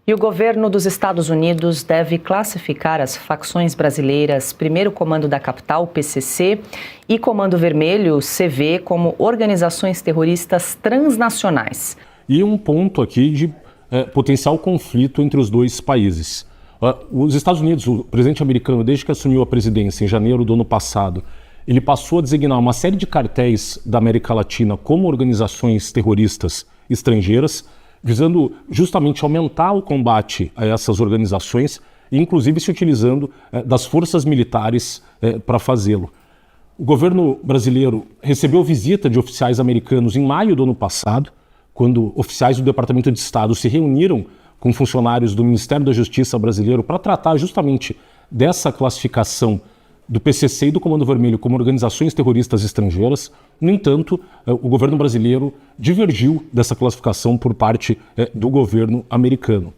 E o governo dos Estados Unidos deve classificar as facções brasileiras Primeiro Comando da Capital, PCC, e Comando Vermelho, CV, como organizações terroristas transnacionais. E um ponto aqui de potencial conflito entre os dois países. Os Estados Unidos, o presidente americano, desde que assumiu a presidência em janeiro do ano passado, ele passou a designar uma série de cartéis da América Latina como organizações terroristas estrangeiras, visando justamente aumentar o combate a essas organizações e inclusive se utilizando das forças militares para fazê-lo. O governo brasileiro recebeu visita de oficiais americanos em maio do ano passado, quando oficiais do Departamento de Estado se reuniram com funcionários do Ministério da Justiça brasileiro para tratar justamente dessa classificação do PCC e do Comando Vermelho como organizações terroristas estrangeiras. No entanto, o governo brasileiro divergiu dessa classificação por parte do governo americano.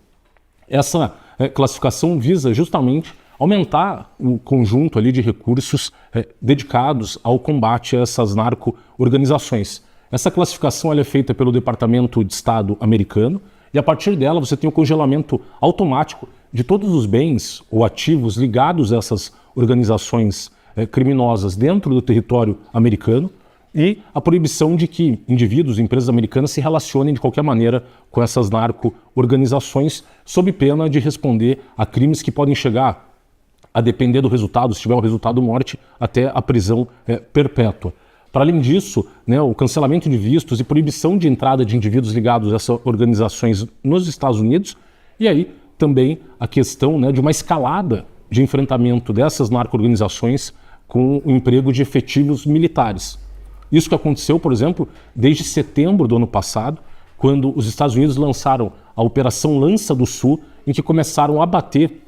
Essa classificação visa justamente aumentar o conjunto ali de recursos dedicados ao combate a essas narco-organizações. Essa classificação ela é feita pelo Departamento de Estado americano e a partir dela você tem o congelamento automático de todos os bens ou ativos ligados a essas organizações criminosas dentro do território americano e a proibição de que indivíduos e empresas americanas se relacionem de qualquer maneira com essas narco-organizações, sob pena de responder a crimes que podem chegar a depender do resultado, se tiver um resultado morte, até a prisão perpétua. Para além disso, o cancelamento de vistos e proibição de entrada de indivíduos ligados a essas organizações nos Estados Unidos, e aí também a questão de uma escalada de enfrentamento dessas narco-organizações com o emprego de efetivos militares. Isso que aconteceu, por exemplo, desde setembro do ano passado, quando os Estados Unidos lançaram a Operação Lança do Sul, em que começaram a abater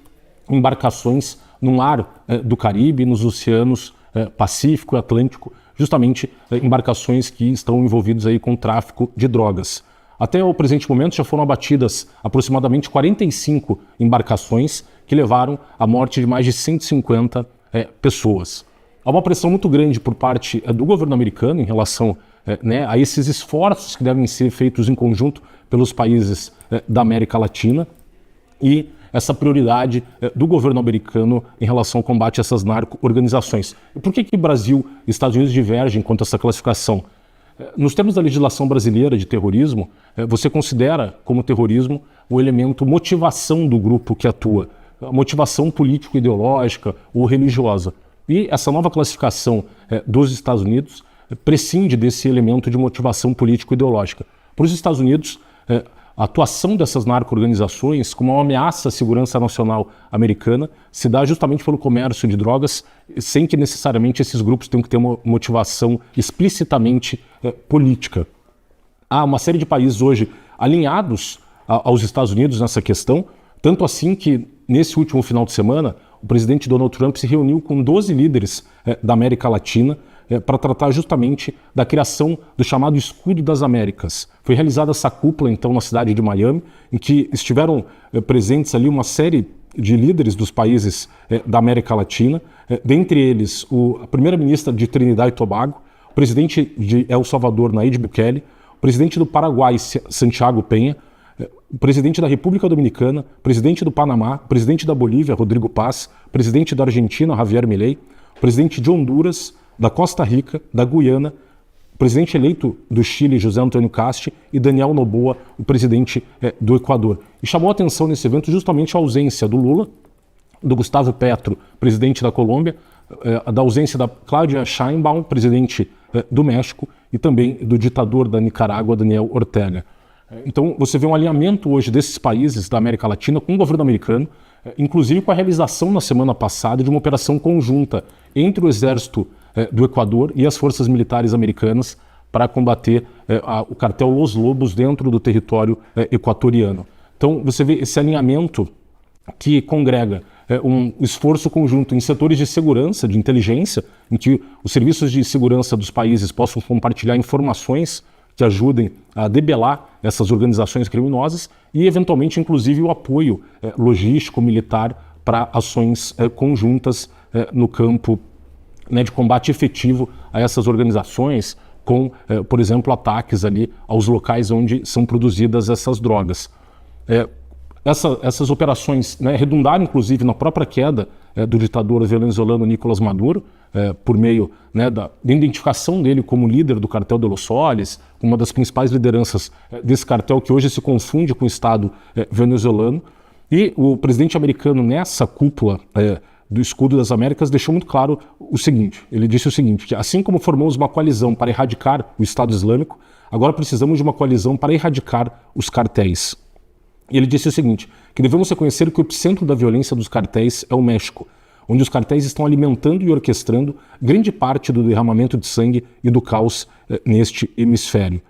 embarcações no mar do Caribe, nos oceanos Pacífico e Atlântico, justamente embarcações que estão envolvidas aí com tráfico de drogas. Até o presente momento já foram abatidas aproximadamente 45 embarcações que levaram à morte de mais de 150 pessoas. Há uma pressão muito grande por parte do governo americano em relação a esses esforços que devem ser feitos em conjunto pelos países da América Latina e essa prioridade do governo americano em relação ao combate a essas narco-organizações. E por que Brasil e Estados Unidos divergem quanto a essa classificação? Nos termos da legislação brasileira de terrorismo, você considera como terrorismo o elemento motivação do grupo que atua, a motivação político-ideológica ou religiosa. E essa nova classificação dos Estados Unidos prescinde desse elemento de motivação político-ideológica. Para os Estados Unidos, a atuação dessas narco-organizações como uma ameaça à segurança nacional americana se dá justamente pelo comércio de drogas, sem que necessariamente esses grupos tenham que ter uma motivação explicitamente política. Há uma série de países hoje alinhados aos Estados Unidos nessa questão, tanto assim que nesse último final de semana o presidente Donald Trump se reuniu com 12 líderes da América Latina para tratar justamente da criação do chamado Escudo das Américas. Foi realizada essa cúpula, então, na cidade de Miami, em que estiveram presentes ali uma série de líderes dos países da América Latina, dentre eles a primeira-ministra de Trinidad e Tobago, o presidente de El Salvador, Nayib Bukele, o presidente do Paraguai, Santiago Peña, o presidente da República Dominicana, o presidente do Panamá, o presidente da Bolívia, Rodrigo Paz, o presidente da Argentina, Javier Milei, o presidente de Honduras, da Costa Rica, da Guiana, o presidente eleito do Chile, José Antônio Casti, e Daniel Noboa, o presidente do Equador. E chamou a atenção nesse evento justamente a ausência do Lula, do Gustavo Petro, presidente da Colômbia, da ausência da Claudia Sheinbaum, presidente do México, e também do ditador da Nicarágua, Daniel Ortega. Então você vê um alinhamento hoje desses países da América Latina com o governo americano, inclusive com a realização na semana passada de uma operação conjunta entre o exército do Equador e as forças militares americanas para combater o cartel Los Lobos dentro do território equatoriano. Então você vê esse alinhamento que congrega um esforço conjunto em setores de segurança, de inteligência, em que os serviços de segurança dos países possam compartilhar informações que ajudem a debelar essas organizações criminosas e, eventualmente, inclusive, o apoio logístico, militar para ações conjuntas no campo de combate efetivo a essas organizações, com, por exemplo, ataques ali aos locais onde são produzidas essas drogas. essas operações, né, redundaram inclusive na própria queda do ditador venezuelano Nicolás Maduro, por meio, né, da identificação dele como líder do cartel de Los Soles, uma das principais lideranças desse cartel que hoje se confunde com o Estado venezuelano. E o presidente americano, nessa cúpula do Escudo das Américas, deixou muito claro o seguinte, ele disse o seguinte, que assim como formamos uma coalizão para erradicar o Estado Islâmico, agora precisamos de uma coalizão para erradicar os cartéis. E ele disse o seguinte, que devemos reconhecer que o epicentro da violência dos cartéis é o México, onde os cartéis estão alimentando e orquestrando grande parte do derramamento de sangue e do caos neste hemisfério.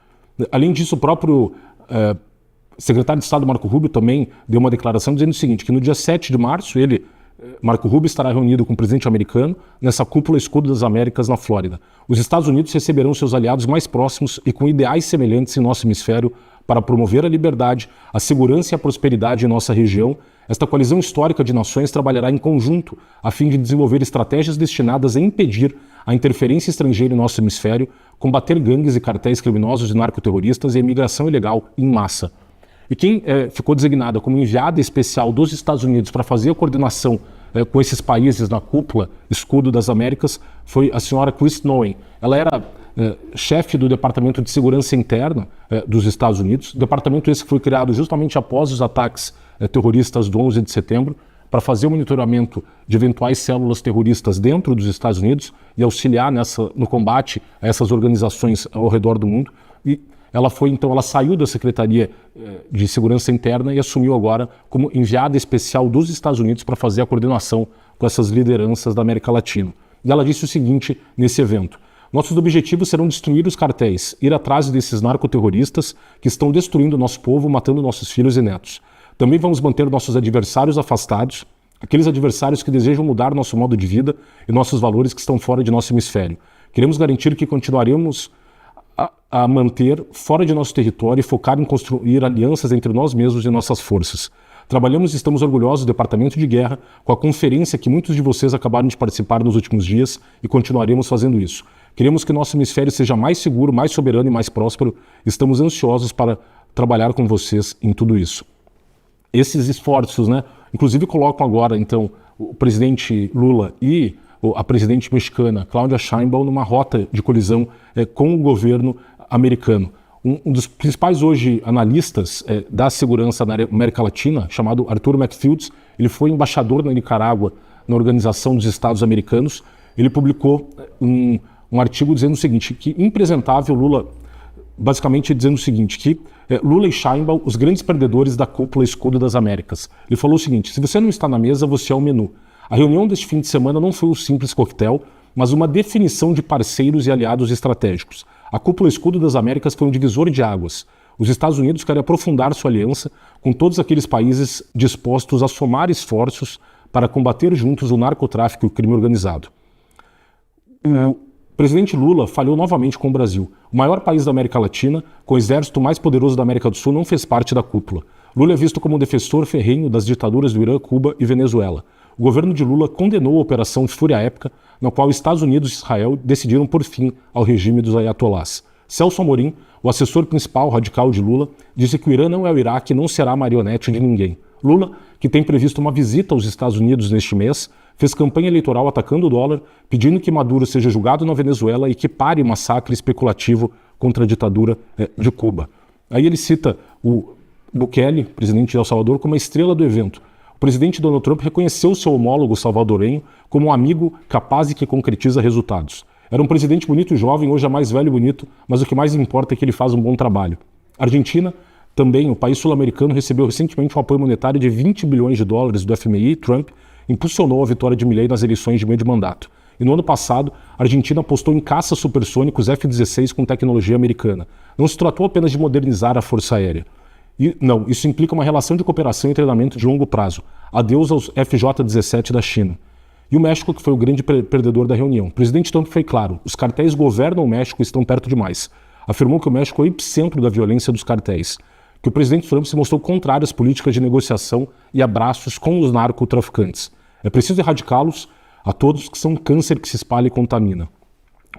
Além disso, o próprio secretário de Estado Marco Rubio também deu uma declaração dizendo o seguinte, que no dia 7 de março, Marco Rubio, estará reunido com o presidente americano nessa cúpula Escudo das Américas na Flórida. Os Estados Unidos receberão seus aliados mais próximos e com ideais semelhantes em nosso hemisfério para promover a liberdade, a segurança e a prosperidade em nossa região. Esta coalizão histórica de nações trabalhará em conjunto a fim de desenvolver estratégias destinadas a impedir a interferência estrangeira em nosso hemisfério, combater gangues e cartéis criminosos e narcoterroristas e a imigração ilegal em massa. E quem ficou designada como enviada especial dos Estados Unidos para fazer a coordenação com esses países na cúpula Escudo das Américas foi a senhora Chris Nowen. Ela era chefe do Departamento de Segurança Interna dos Estados Unidos, departamento esse que foi criado justamente após os ataques terroristas do 11 de setembro, para fazer o monitoramento de eventuais células terroristas dentro dos Estados Unidos e auxiliar no combate a essas organizações ao redor do mundo. E ela saiu da Secretaria de Segurança Interna e assumiu agora como enviada especial dos Estados Unidos para fazer a coordenação com essas lideranças da América Latina. E ela disse o seguinte nesse evento: nossos objetivos serão destruir os cartéis, ir atrás desses narcoterroristas que estão destruindo nosso povo, matando nossos filhos e netos. Também vamos manter nossos adversários afastados, aqueles adversários que desejam mudar nosso modo de vida e nossos valores que estão fora de nosso hemisfério. Queremos garantir que continuaremos a manter fora de nosso território e focar em construir alianças entre nós mesmos e nossas forças. Trabalhamos e estamos orgulhosos do Departamento de Guerra com a conferência que muitos de vocês acabaram de participar nos últimos dias e continuaremos fazendo isso. Queremos que nosso hemisfério seja mais seguro, mais soberano e mais próspero. Estamos ansiosos para trabalhar com vocês em tudo isso. Esses esforços, né, inclusive colocam agora, então, o presidente Lula e a presidente mexicana, Claudia Sheinbaum, numa rota de colisão com o governo americano. Um dos principais hoje analistas da segurança na América Latina, chamado Arthur McFields, ele foi embaixador na Nicarágua, na Organização dos Estados Americanos. Ele publicou um artigo dizendo o seguinte, que impresentável Lula, basicamente dizendo o seguinte, que Lula e Sheinbaum, os grandes perdedores da cúpula Escudo das Américas. Ele falou o seguinte, se você não está na mesa, você é o menu. A reunião deste fim de semana não foi um simples coquetel, mas uma definição de parceiros e aliados estratégicos. A cúpula Escudo das Américas foi um divisor de águas. Os Estados Unidos querem aprofundar sua aliança com todos aqueles países dispostos a somar esforços para combater juntos o narcotráfico e o crime organizado. O presidente Lula falhou novamente com o Brasil. O maior país da América Latina, com o exército mais poderoso da América do Sul, não fez parte da cúpula. Lula é visto como um defensor ferrenho das ditaduras do Irã, Cuba e Venezuela. O governo de Lula condenou a Operação Fúria Épica, na qual Estados Unidos e Israel decidiram por fim ao regime dos ayatolás. Celso Amorim, o assessor principal radical de Lula, disse que o Irã não é o Iraque e não será marionete de ninguém. Lula, que tem previsto uma visita aos Estados Unidos neste mês, fez campanha eleitoral atacando o dólar, pedindo que Maduro seja julgado na Venezuela e que pare o massacre especulativo contra a ditadura de Cuba. Aí ele cita o Bukele, presidente de El Salvador, como a estrela do evento. O presidente Donald Trump reconheceu seu homólogo salvadorenho como um amigo capaz e que concretiza resultados. Era um presidente bonito e jovem, hoje é mais velho e bonito, mas o que mais importa é que ele faz um bom trabalho. A Argentina, também, o país sul-americano, recebeu recentemente um apoio monetário de 20 bilhões de dólares do FMI e Trump impulsionou a vitória de Milei nas eleições de meio de mandato. E no ano passado, a Argentina apostou em caças supersônicos F-16 com tecnologia americana. Não se tratou apenas de modernizar a Força Aérea. Não, isso implica uma relação de cooperação e treinamento de longo prazo. Adeus aos FJ-17 da China. E o México, que foi o grande perdedor da reunião. O presidente Trump foi claro, os cartéis governam o México e estão perto demais. Afirmou que o México é o epicentro da violência dos cartéis. Que o presidente Trump se mostrou contrário às políticas de negociação e abraços com os narcotraficantes. É preciso erradicá-los a todos que são um câncer que se espalha e contamina.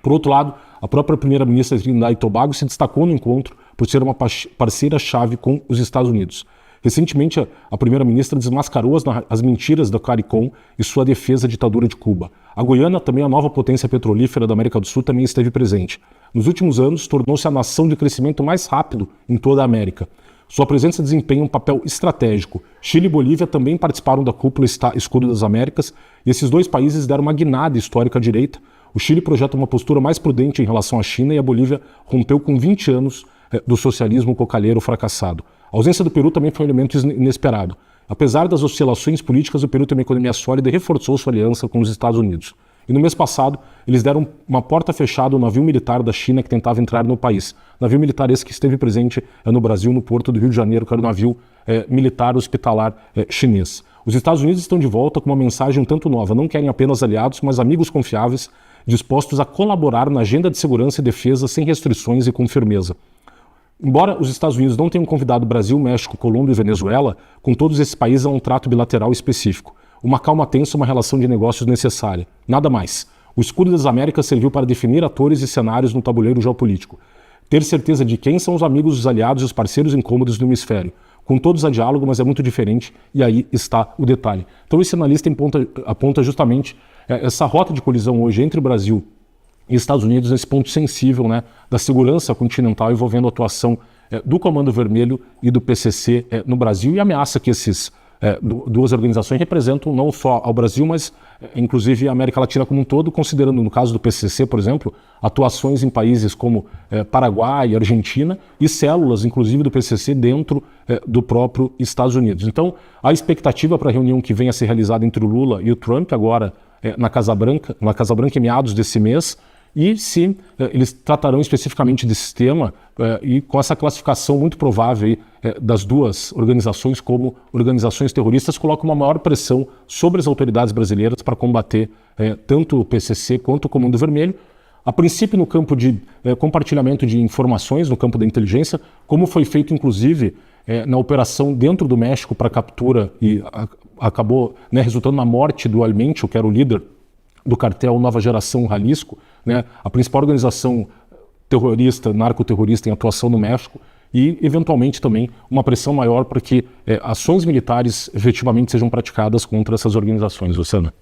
Por outro lado, a própria primeira-ministra de Trinidad e Tobago se destacou no encontro por ser uma parceira-chave com os Estados Unidos. Recentemente, a primeira-ministra desmascarou as mentiras da CARICOM e sua defesa da ditadura de Cuba. A Guiana, também a nova potência petrolífera da América do Sul, também esteve presente. Nos últimos anos, tornou-se a nação de crescimento mais rápido em toda a América. Sua presença desempenha um papel estratégico. Chile e Bolívia também participaram da cúpula Escudo das Américas, e esses dois países deram uma guinada histórica à direita. O Chile projeta uma postura mais prudente em relação à China e a Bolívia rompeu com 20 anos do socialismo cocalheiro fracassado. A ausência do Peru também foi um elemento inesperado. Apesar das oscilações políticas, o Peru tem uma economia sólida e reforçou sua aliança com os Estados Unidos. E no mês passado, eles deram uma porta fechada ao navio militar da China que tentava entrar no país. Navio militar esse que esteve presente no Brasil, no porto do Rio de Janeiro, que era o navio militar hospitalar chinês. Os Estados Unidos estão de volta com uma mensagem um tanto nova. Não querem apenas aliados, mas amigos confiáveis, dispostos a colaborar na agenda de segurança e defesa sem restrições e com firmeza. Embora os Estados Unidos não tenham convidado Brasil, México, Colômbia e Venezuela, com todos esses países há um trato bilateral específico. Uma calma tensa, uma relação de negócios necessária. Nada mais. O Escudo das Américas serviu para definir atores e cenários no tabuleiro geopolítico. Ter certeza de quem são os amigos, os aliados e os parceiros incômodos do hemisfério. Com todos há diálogo, mas é muito diferente, e aí está o detalhe. Então esse analista aponta justamente essa rota de colisão hoje entre o Brasil e Estados Unidos nesse ponto sensível, né, da segurança continental envolvendo a atuação do Comando Vermelho e do PCC no Brasil, e a ameaça que essas duas organizações representam não só ao Brasil, mas inclusive a América Latina como um todo, considerando no caso do PCC, por exemplo, atuações em países como Paraguai, Argentina e células inclusive do PCC dentro do próprio Estados Unidos. Então a expectativa para a reunião que venha a ser realizada entre o Lula e o Trump agora na Casa Branca em meados desse mês, e se eles tratarão especificamente desse tema e com essa classificação muito provável das duas organizações como organizações terroristas, coloca uma maior pressão sobre as autoridades brasileiras para combater tanto o PCC quanto o Comando Vermelho, a princípio no campo de compartilhamento de informações, no campo da inteligência, como foi feito inclusive na operação dentro do México para captura e acabou resultando na morte do Almencho, que era o líder do cartel Nova Geração Jalisco, né, a principal organização terrorista, narcoterrorista em atuação no México, e eventualmente também uma pressão maior para que ações militares efetivamente sejam praticadas contra essas organizações, Luciana.